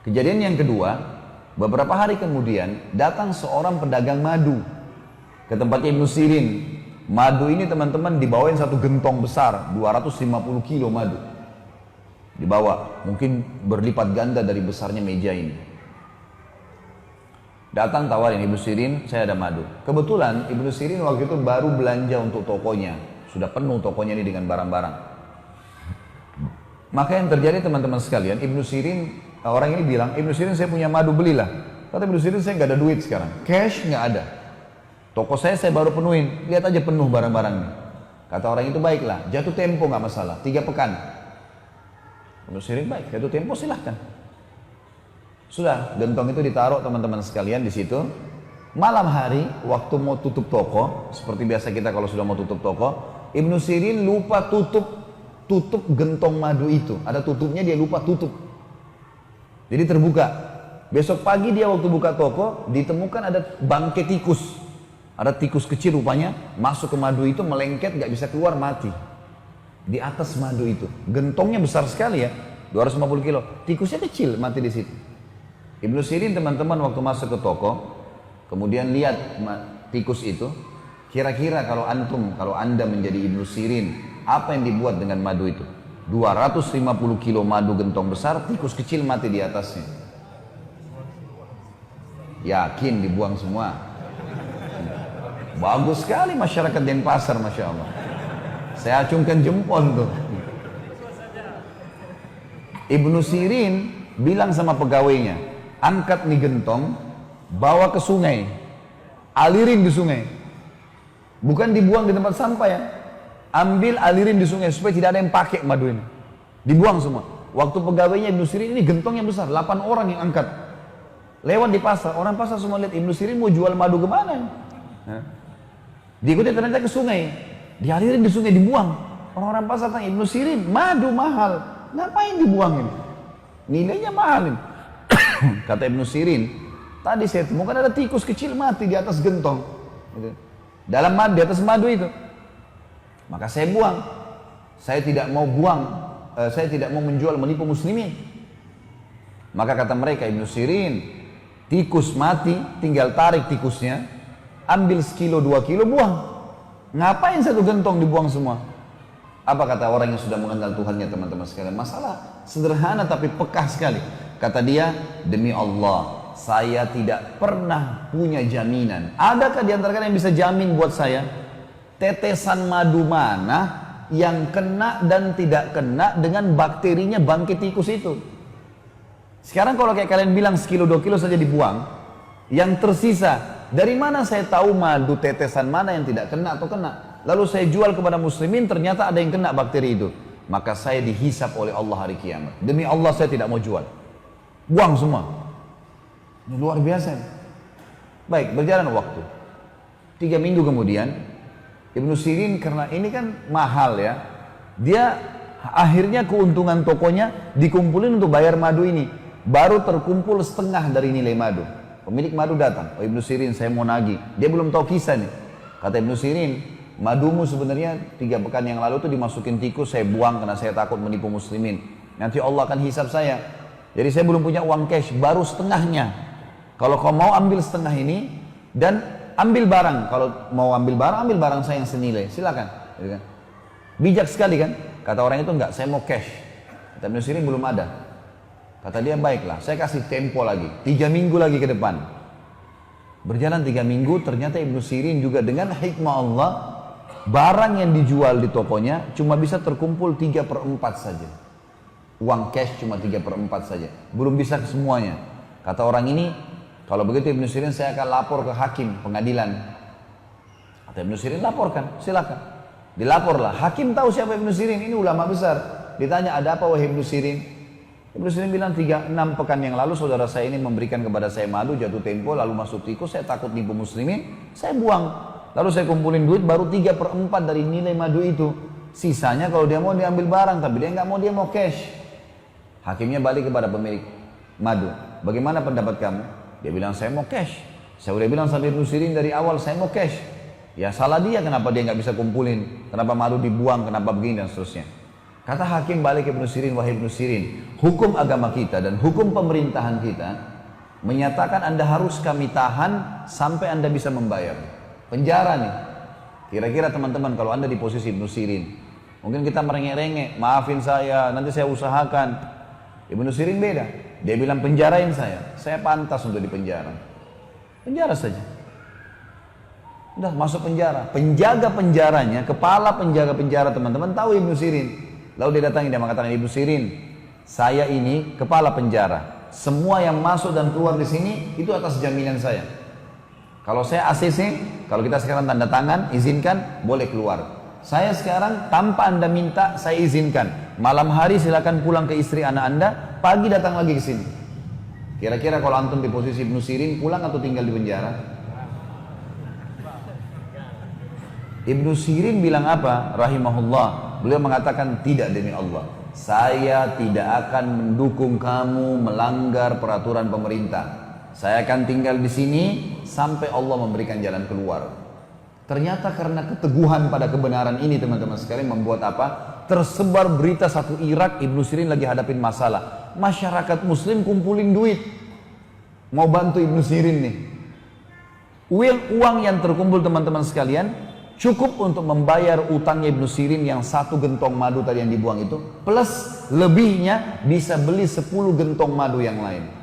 Kejadian yang kedua, beberapa hari kemudian datang seorang pedagang madu ke tempat Ibnu Sirin. Madu ini teman-teman dibawain satu gentong besar, 250 kilo madu. Dibawa, mungkin berlipat ganda dari besarnya meja ini. Datang tawarin Ibnu Sirin, saya ada madu. Kebetulan Ibnu Sirin waktu itu baru belanja untuk tokonya. Sudah penuh tokonya ini dengan barang-barang. Maka yang terjadi teman-teman sekalian, Ibnu Sirin, orang ini bilang, Ibnu Sirin saya punya madu, belilah. Kata Ibnu Sirin, saya nggak ada duit sekarang, cash nggak ada. Toko saya baru penuhin, lihat aja penuh barang-barangnya. Kata orang itu, baiklah, jatuh tempo nggak masalah, 3 pekan. Ibnu Sirin, baik, jatuh tempo silahkan. Sudah, gentong itu ditaruh teman-teman sekalian di situ. Malam hari, waktu mau tutup toko, seperti biasa kita kalau sudah mau tutup toko, Ibnu Sirin lupa tutup gentong madu itu. Ada tutupnya, dia lupa tutup. Jadi terbuka. Besok pagi dia waktu buka toko, ditemukan ada bangkai tikus. Ada tikus kecil rupanya, masuk ke madu itu, melengket, gak bisa keluar, mati. Di atas madu itu. Gentongnya besar sekali ya, 250 kilo. Tikusnya kecil, mati di situ. Ibnu Sirin teman-teman waktu masuk ke toko, kemudian lihat tikus itu, kira-kira kalau anda menjadi Ibnu Sirin, apa yang dibuat dengan madu itu? 250 kilo madu gentong besar, tikus kecil mati di atasnya. Yakin dibuang semua? Bagus sekali masyarakat Denpasar, Masya Allah. Saya acungkan jempol tuh. Ibnu Sirin bilang sama pegawainya, angkat nih gentong, bawa ke sungai, alirin di sungai. Bukan dibuang di tempat sampah ya. Ambil, alirin di sungai supaya tidak ada yang pakai madu ini. Dibuang semua. Waktu pegawainya Ibnu Sirin ini gentong yang besar, 8 orang yang angkat. Lewat di pasar, orang pasar semua lihat Ibnu Sirin mau jual madu kemana? Diikuti ternyata ke sungai, dialirin di sungai, dibuang. Orang-orang pasar tanya, Ibnu Sirin, madu mahal, ngapain dibuang ini? Nilainya mahal ini. Kata Ibnu Sirin, tadi saya temukan ada tikus kecil mati di atas gentong, dalam madu, di atas madu itu. Maka saya buang. Saya tidak mau buang, saya tidak mau menjual, menipu muslimin. Maka kata mereka, Ibnu Sirin, tikus mati, tinggal tarik tikusnya, ambil sekilo 2 kilo, buang. Ngapain satu gentong dibuang semua? Apa kata orang yang sudah mengenal Tuhannya teman-teman sekalian? Masalah sederhana tapi pekah sekali. Kata dia, demi Allah, saya tidak pernah punya jaminan. Adakah di antara kalian yang bisa jamin buat saya tetesan madu mana yang kena dan tidak kena dengan bakterinya bangkai tikus itu? Sekarang kalau kayak kalian bilang sekilo 2 kilo saja dibuang, yang tersisa, dari mana saya tahu madu tetesan mana yang tidak kena atau kena? Lalu saya jual kepada muslimin, ternyata ada yang kena bakteri itu. Maka saya dihisap oleh Allah hari kiamat. Demi Allah saya tidak mau jual. Buang semua. Ini luar biasa. Baik, berjalan waktu. 3 minggu kemudian, Ibnu Sirin karena ini kan mahal ya, dia akhirnya keuntungan tokonya dikumpulin untuk bayar madu ini. Baru terkumpul setengah dari nilai madu. Pemilik madu datang, oh Ibnu Sirin saya mau nagih. Dia belum tahu kisah nih. Kata Ibnu Sirin, madumu sebenarnya 3 pekan yang lalu tuh dimasukin tikus, saya buang karena saya takut menipu muslimin. Nanti Allah akan hisab saya. Jadi saya belum punya uang cash, baru setengahnya. Kalau kau mau ambil setengah ini dan ambil barang. Kalau mau ambil barang saya yang senilai. Silakan. Gitu kan. Bijak sekali kan? Kata orang itu enggak, saya mau cash. Kata Ibnu Sirin belum ada. Kata dia, baiklah, saya kasih tempo lagi, 3 minggu lagi ke depan. Berjalan 3 minggu, ternyata Ibnu Sirin juga dengan hikmah Allah, barang yang dijual di tokonya cuma bisa terkumpul 3/4 saja. Uang cash cuma 3/4 saja, belum bisa ke semuanya. Kata orang ini, kalau begitu Ibnu Sirin saya akan lapor ke hakim pengadilan. Kata Ibnu Sirin, laporkan, silakan. Dilaporlah, hakim tahu siapa Ibnu Sirin, ini ulama besar. Ditanya, ada apa wahai Ibnu Sirin? Ibnu Sirin bilang, 6 pekan yang lalu saudara saya ini memberikan kepada saya madu, jatuh tempo, lalu masuk tikus, saya takut nipu muslimin, saya buang. Lalu saya kumpulin duit, baru 3/4 dari nilai madu itu. Sisanya kalau dia mau diambil barang, tapi dia nggak mau, dia mau cash. Hakimnya balik kepada pemilik madu. Bagaimana pendapat kamu? Dia bilang, saya mau cash. Saya udah bilang sama Ibnu Sirin dari awal, saya mau cash. Ya salah dia, kenapa dia nggak bisa kumpulin? Kenapa madu dibuang, kenapa begini dan seterusnya. Kata hakim balik Ibnu Sirin, wahai Ibnu Sirin, hukum agama kita dan hukum pemerintahan kita menyatakan Anda harus kami tahan sampai Anda bisa membayar. Penjara nih. Kira-kira teman-teman kalau Anda di posisi Ibnu Sirin, mungkin kita merengek-rengek, maafin saya, nanti saya usahakan. Ibnu Sirin beda. Dia bilang penjarain saya pantas untuk dipenjara. Penjara saja. Udah masuk penjara. Penjaga penjaranya, kepala penjaga penjara teman-teman tahu Ibnu Sirin. Lalu dia datangi, dia mengatakan, Ibnu Sirin, saya ini kepala penjara. Semua yang masuk dan keluar di sini itu atas jaminan saya. Kalau saya ACC, kalau kita sekarang tanda tangan, izinkan, boleh keluar. Saya sekarang tanpa Anda minta, saya izinkan. Malam hari silakan pulang ke istri anak Anda, pagi datang lagi ke sini. Kira-kira kalau antum di posisi Ibnu Sirin, pulang atau tinggal di penjara? Ibnu Sirin bilang apa? Rahimahullah. Beliau mengatakan, tidak demi Allah. Saya tidak akan mendukung kamu melanggar peraturan pemerintah. Saya akan tinggal di sini sampai Allah memberikan jalan keluar. Ternyata karena keteguhan pada kebenaran ini teman-teman sekalian membuat apa? Tersebar berita satu Irak, Ibnu Sirin lagi hadapin masalah. Masyarakat muslim kumpulin duit. Mau bantu Ibnu Sirin nih. Uang yang terkumpul teman-teman sekalian cukup untuk membayar utangnya Ibnu Sirin yang 1 gentong madu tadi yang dibuang itu. Plus lebihnya bisa beli 10 gentong madu yang lain.